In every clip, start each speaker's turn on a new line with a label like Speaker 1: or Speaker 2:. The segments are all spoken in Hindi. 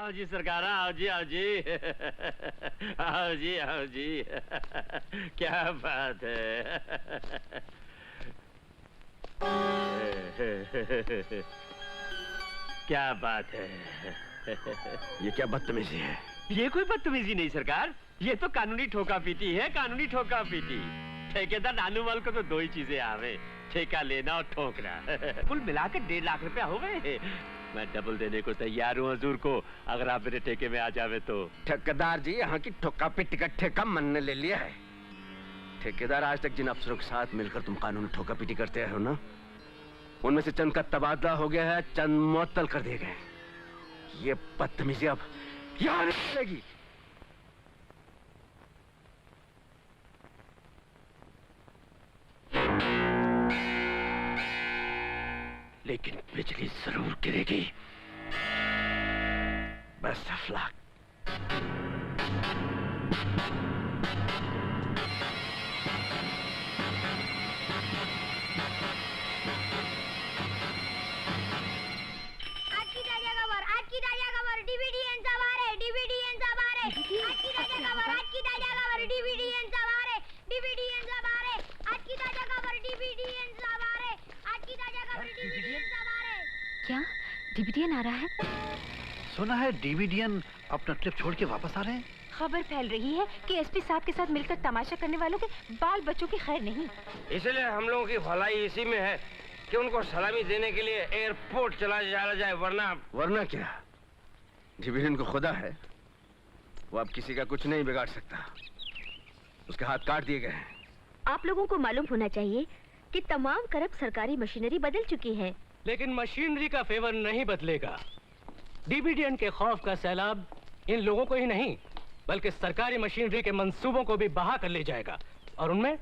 Speaker 1: आओ जी सरकार, आओ जी आओ जी। आओ जी आओ जी। क्या बात है। क्या बात है।
Speaker 2: ये क्या बदतमीजी है?
Speaker 1: ये कोई बदतमीजी नहीं सरकार, ये तो कानूनी ठोका पीटी है, कानूनी ठोका पीटी। ठेकेदार नानूमल को तो दो ही चीजें आवे, ठेका लेना और ठोकना। कुल मिलाकर 1.5 लाख रुपया हो गए। मैं डबल देने को तैयार हूँ हजूर को, अगर आप मेरे ठेके में आ जावे तो।
Speaker 2: ठेकेदार जी, यहाँ की ठोका पीटी का ठेका मन ने ले लिया है। ठेकेदार, आज तक जिन अफसरों के साथ मिलकर तुम कानूनी ठोका पीटी करते हो ना, उनमें से चंद का तबादला हो गया है, चंद मुअत्तल कर दिए गए। ये बदतमीजी अब यहाँ नहीं चलेगी।
Speaker 1: लेकिन बिजली जरूर गिरेगी।
Speaker 2: Best of luck.
Speaker 3: डीवीडी यांचा वार आहे, डीवीडी यांचा वार आहे, आज की ताजा खबर, आज की ताजा खबर, डीवीडी यांचा वार है, डीवीडी यांचा वार है, आज की ताजा खबर, डीवीडी यांचा वार है, आज की ताजा खबर, डीवीडी यांचा वार है।
Speaker 4: क्या डीवीडीएन आ रहा है?
Speaker 5: सुना है डीवीडीएन अपना ट्रिप छोड़ के वापस आ रहे हैं।
Speaker 4: खबर फैल रही है कि एसपी साहब के साथ मिलकर तमाशा करने वालों के बाल बच्चों की खैर नहीं।
Speaker 6: इसलिए हम लोगों की भलाई इसी में है कि उनको सलामी देने के लिए एयरपोर्ट चला जाए,
Speaker 2: वरना क्या? डिवीजन को खुदा है, वो अब किसी का कुछ नहीं बिगाड़ सकता। उसके हाथ काट दिए गए हैं।
Speaker 4: आप लोगों को मालूम होना चाहिए कि तमाम करप्ट सरकारी मशीनरी बदल चुकी है।
Speaker 7: लेकिन मशीनरी का फेवर नहीं बदलेगा। डीवीडीएन के खौफ का सैलाब इन लोगों को ही नहीं, बल्कि सरकारी मशीनरी के मंसूबों को भी बहा कर ले जाएगा, और उनमें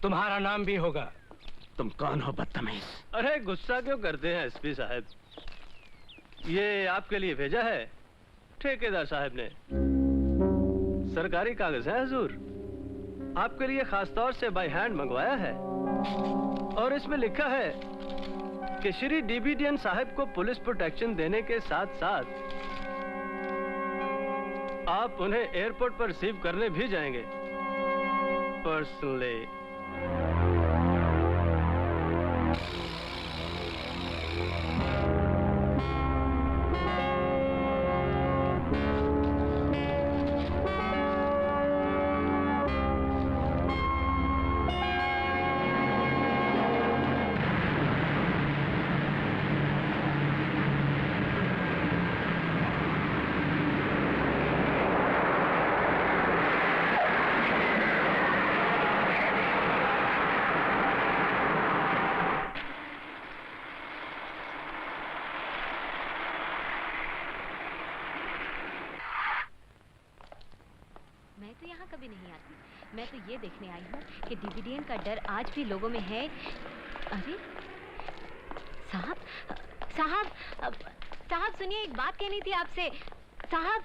Speaker 7: तुम्हारा नाम भी होगा।
Speaker 2: तुम कौन हो बदतमीज?
Speaker 1: अरे गुस्सा क्यों करते हैं एसपी साहब? ये आपके लिए भेजा है ठेकेदार साहब ने। सरकारी कागज है हुजूर, आपके लिए खास तौर से बाय हैंड मंगवाया है, और इसमें लिखा है कि श्री डीवीडीएन साहब को पुलिस प्रोटेक्शन देने के साथ साथ आप उन्हें एयरपोर्ट पर रिसीव करने भी जाएंगे पर्सनली।
Speaker 4: कभी नहीं आती। मैं तो ये देखने आई हूँ कि डीवीडीएन का डर आज भी लोगों में है। अरे साहब, साहब, साहब सुनिए, एक बात कहनी थी आपसे। साहब,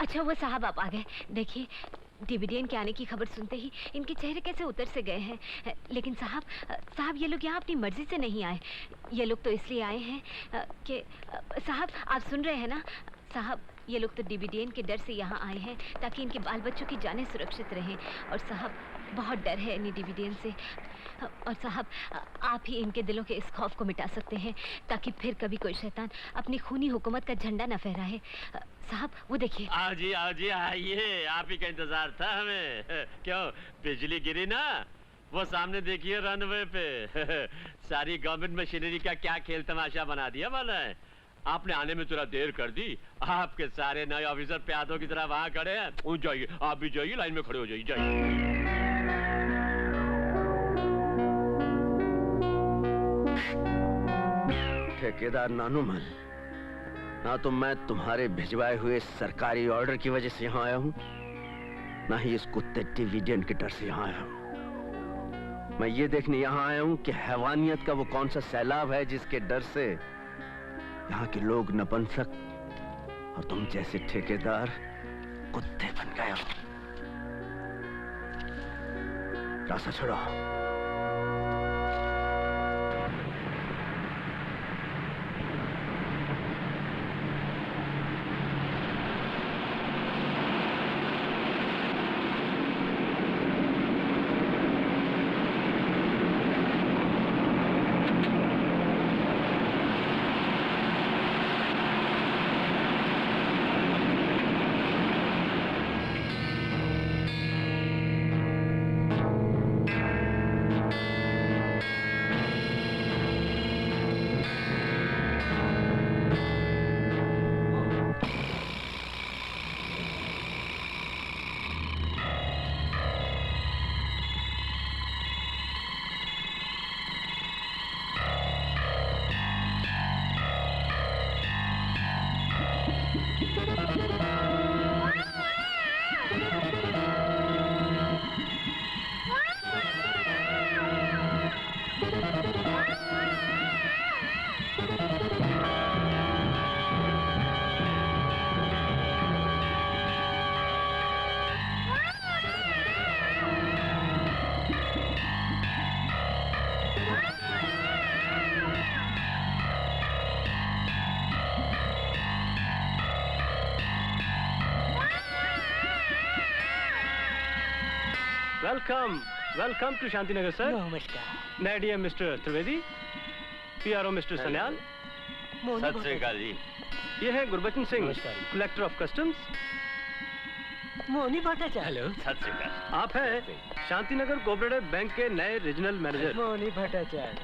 Speaker 4: अच्छा वो साहब आप आ गए। देखिए डीवीडीएन के आने की खबर सुनते ही इनके चेहरे कैसे उतर से गए हैं। लेकिन साहब, साहब ये लोग यहाँ अपनी मर्जी से नहीं आए। ये लोग तो इसलिए आए हैं कि साहब आप सुन रहे हैं ना साहब, ये लोग तो डीवीडीएन के डर से यहाँ आए हैं ताकि इनके बाल बच्चों की जानें सुरक्षित रहें। और साहब बहुत डर है इन्हें डीवीडीएन से। और साहब आप ही इनके दिलों के इस खौफ को मिटा सकते हैं ताकि फिर कभी कोई शैतान अपनी खूनी हुकूमत का झंडा न फहराए। साहब वो देखिए।
Speaker 1: आओ जी आइए, आप ही का इंतजार था हमें। क्यों बिजली गिरी ना? वो सामने देखिए रनवे पे। सारी गवर्नमेंट मशीनरी का क्या खेल तमाशा बना दिया वाला है। आपने आने में थोड़ा देर कर दी। आपके सारे नए ऑफिसर प्यादों की तरह वहां खड़े हैं। जाइए, आप भी जाइए, लाइन में खड़े हो जाइए, जाइए।
Speaker 2: ठेकेदार नानूमल, ना तो मैं तुम्हारे भिजवाए हुए सरकारी ऑर्डर की वजह से यहाँ आया हूँ, ना ही इस कुत्ते डीवीडीएन के डर से यहाँ आया हूँ। मैं ये देखने यहाँ आया हूँ कि हैवानियत का वो कौन सा सैलाब है जिसके डर से यहाँ के लोग नपुंसक और तुम जैसे ठेकेदार कुत्ते बन गए हो। रास्ता छोड़ो।
Speaker 1: Welcome welcome to Shantinagar sir.
Speaker 7: नमस्कार।
Speaker 1: नए DM mister Trivedi, PRO mister Sanyal.
Speaker 2: Sat Sri Akal ji.
Speaker 1: ये है गुरबचन सिंह,
Speaker 7: नमस्कार।
Speaker 1: Collector of customs.
Speaker 7: Moni Bhattacharya. Hello.
Speaker 2: Sat Sri अकाल।
Speaker 1: आप हैं शांतिनगर कोऑपरेटिव बैंक के नए रीजनल मैनेजर।
Speaker 7: मोनी भट्टाचार्य।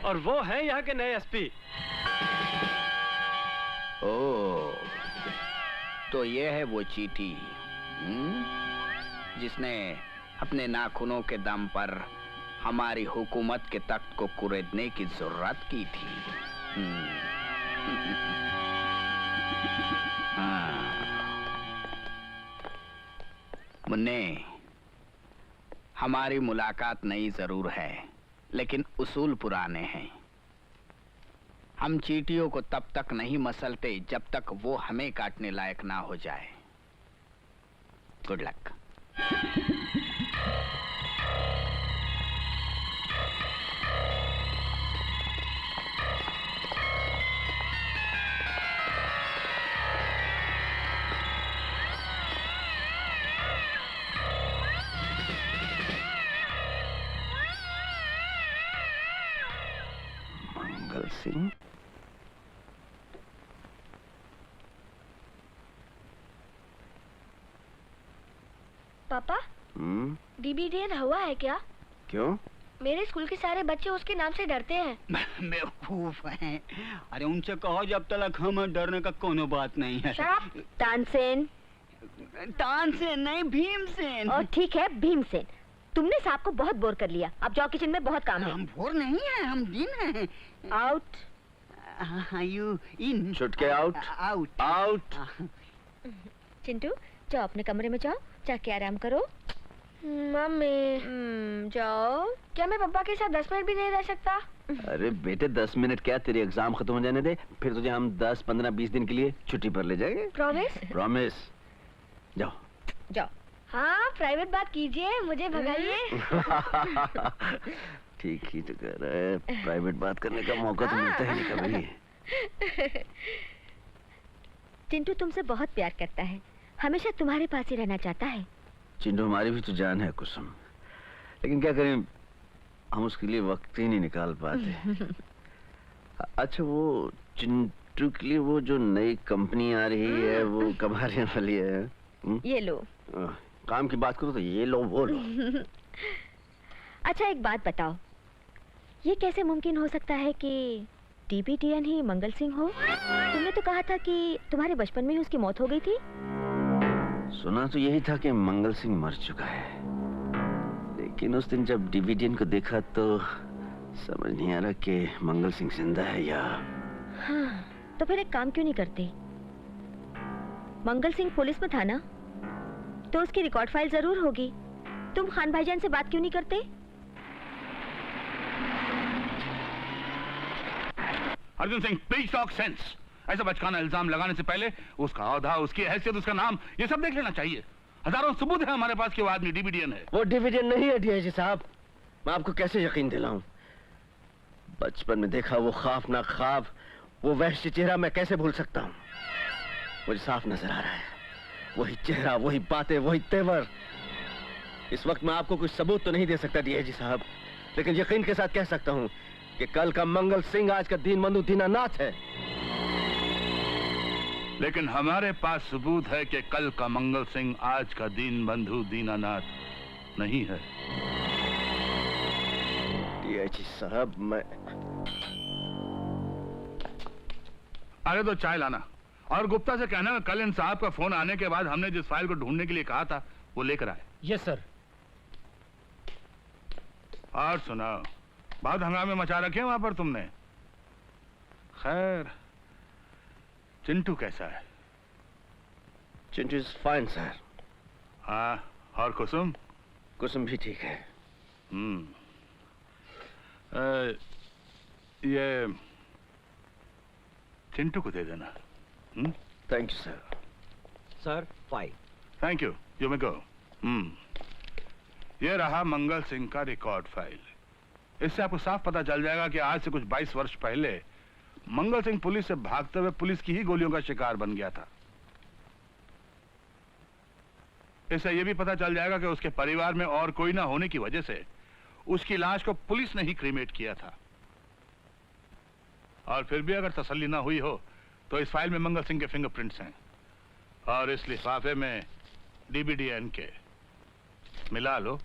Speaker 1: और वो है यहाँ के नए एसपी।
Speaker 8: ओह, तो ये है वो चीटी जिसने अपने नाखूनों के दम पर हमारी हुकूमत के तख्त को कुरेदने की जरूरत की थी। मुन्ने, हमारी मुलाकात नई जरूर है, लेकिन उसूल पुराने हैं। हम चींटियों को तब तक नहीं मसलते जब तक वो हमें काटने लायक ना हो जाए। Good luck.
Speaker 2: मंगल सिंह,
Speaker 3: पापा, डीबीडीएन हुआ है क्या?
Speaker 2: क्यों?
Speaker 3: मेरे स्कूल के सारे बच्चे उसके नाम से डरते हैं।
Speaker 8: बेवकूफ हैं। अरे उनसे कहो जब तक हमें डरने का कोनो बात नहीं है।
Speaker 4: तानसेन।
Speaker 8: तानसेन नहीं, भीमसेन।
Speaker 4: और ठीक है, भीमसेन। तुमने सांप को बहुत बोर कर लिया, अब जाओ, किचन में बहुत काम है।
Speaker 8: हम भोर नहीं हैं, हम दिन हैं।
Speaker 4: आउट।
Speaker 8: You in.
Speaker 2: छुटके आउट।
Speaker 8: आउट।
Speaker 2: आउट।
Speaker 4: चिंटू, जाओ अपने कमरे में जाओ, जाके आराम करो।
Speaker 3: मम्मी, जाओ। क्या मैं पापा के साथ 10 मिनट भी नहीं रह सकता?
Speaker 2: अरे बेटे, 10 मिनट क्या, तेरी एग्जाम खत्म हो जाने दे, फिर तुझे हम 10, 15, 20 दिन के लिए छुट्टी पर ले जाएंगे।
Speaker 3: प्रॉमिस?
Speaker 2: प्रॉमिस। जाओ
Speaker 4: जाओ।
Speaker 3: हाँ, प्राइवेट बात कीजिए, मुझे भगाइए।
Speaker 2: ठीक ही तो कह रहा है, प्राइवेट बात करने का मौका तो मिलता है नहीं कभी।
Speaker 4: चिंटू तुमसे बहुत प्यार करता है, हमेशा तुम्हारे पास ही रहना चाहता है।
Speaker 2: चिंटू हमारी भी तो जान है कुसुम, लेकिन क्या करें, हम उसके लिए वक्त ही नहीं निकाल पाते। अच्छा, वो चिंटू के लिए वो जो नई कंपनी आ रही है, वो कब आने वाली है?
Speaker 4: ये लो।
Speaker 2: काम की बात करो तो ये लो वो लो।
Speaker 4: अच्छा, एक बात बताओ, ये कैसे मुमकिन हो सकता है कि डीबीडीएन ही मंगल सिंह हो? तुमने तो कहा था कि तुम्हारे बचपन में ही उसकी मौत हो गई थी।
Speaker 2: सुना तो यही था कि मंगल सिंह मर चुका है, लेकिन उस दिन जब डीबीडीएन को देखा तो समझ नहीं आ रहा कि मंगल सिंह जिंदा है या।
Speaker 4: हाँ, तो फिर एक काम क्यों नहीं करते? मंगल सिंह पुलिस में था ना, तो उसकी रिकॉर्ड फाइल जरूर होगी। तुम खान भाईजान से बात क्यों नहीं करते?
Speaker 9: Arjun Singh, please talk sense. ऐसा बचकाना इल्जाम लगाने से पहले उसका औहदा, उसकी हैसियत, उसका नाम, ये सब देख लेना चाहिए। हजारों सबूत है हमारे पास कि वो आदमी डीबीडीएन है।
Speaker 2: वो डीबीडीएन नहीं है डीआईजी साहब, मैं आपको कैसे यकीन दिलाऊं? बचपन में देखा वो खौफनाक ख्वाब, वो वहशी चेहरा मैं कैसे भूल सकता हूँ? मुझे साफ नजर आ रहा है, वही चेहरा, वही बातें, वही तेवर। इस वक्त मैं आपको कुछ सबूत तो नहीं दे सकता डीआईजी साहब, लेकिन यकीन के साथ कह सकता हूँ कि कल का मंगल सिंह आज का दीनबंधु दीनानाथ है।
Speaker 9: लेकिन हमारे पास सबूत है कि कल का मंगल सिंह आज का दीनबंधु दीनानाथ नहीं है।
Speaker 2: डीआईजी साहब, मैं
Speaker 9: अरे तो चाय लाना, और गुप्ता से कहना कल इन साहब का फोन आने के बाद हमने जिस फाइल को ढूंढने के लिए कहा था वो लेकर आए।
Speaker 7: Yes sir.
Speaker 9: और सुनाओ, बहुत हंगामे मचा रखे वहां पर तुमने। खैर, चिंटू कैसा है?
Speaker 2: Chintu is fine sir.
Speaker 9: हाँ, और कुसुम?
Speaker 2: कुसुम भी ठीक है।
Speaker 9: ये चिंटू को दे देना।
Speaker 2: Thank you sir.
Speaker 7: Sir, file.
Speaker 9: Thank you, you may go. ये रहा मंगल सिंह का रिकॉर्ड फाइल। इससे आपको साफ पता चल जाएगा कि आज से कुछ 22 वर्ष पहले मंगल सिंह पुलिस से भागते हुए पुलिस की ही गोलियों का शिकार बन गया था। इससे यह भी पता चल जाएगा कि उसके परिवार में और कोई ना होने की वजह से उसकी लाश को पुलिस ने ही क्रीमेट किया था। और फिर भी अगर तसल्ली ना हुई हो तो इस फाइल में मंगल सिंह के फिंगरप्रिंट्स हैं और इस लिफाफे में डीबीडीएन के। मिला लो।